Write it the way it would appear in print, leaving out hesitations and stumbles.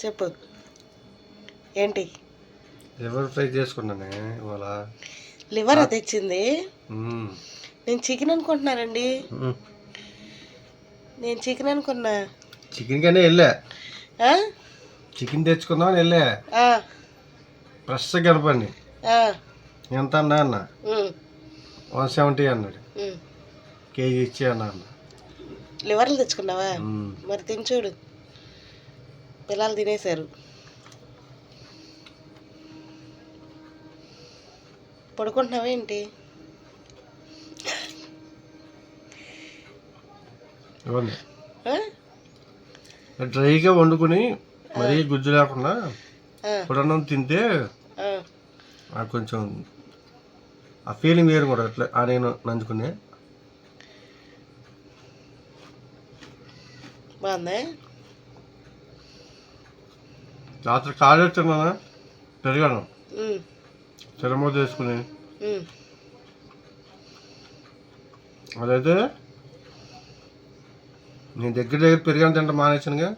చెప్పు ఏంటి? Liver fry చేసుకున్నానే ఇవాళ. లివర్ తెచ్చింది? నేను చికెన్ అనుకుంటున్నానండి. నేను చికెన్ అనుకున్నా. చికెన్ కనే వెళ్ళా, చికెన్ తెచ్చుకుందామని వెళ్ళా. ఫ్రెష్ కనపండి ఎంత అన్నా అన్న 170 అన్నాడు. కేజీ ఇచ్చి అన్న. లివర్లు తెచ్చుకున్నావా? మరి తిని చూడు, పిల్లలు తినేశారు. పడుకుంటున్నావా ఏంటి? డ్రైగా వండుకుని మరీ గుజ్జు లేకుండా పుడన్నం తింటే నాకు కొంచెం ఆ ఫీలింగ్ వేరు కూడా. అట్లా నేను నంచుకునే బాగుందా? రాత్రి కాలేజ్ తిన్నానా, పెరిగాను తిరమో చేసుకుని. అదైతే నేను దగ్గర పెరిగాను తింటే మానేసానుగా.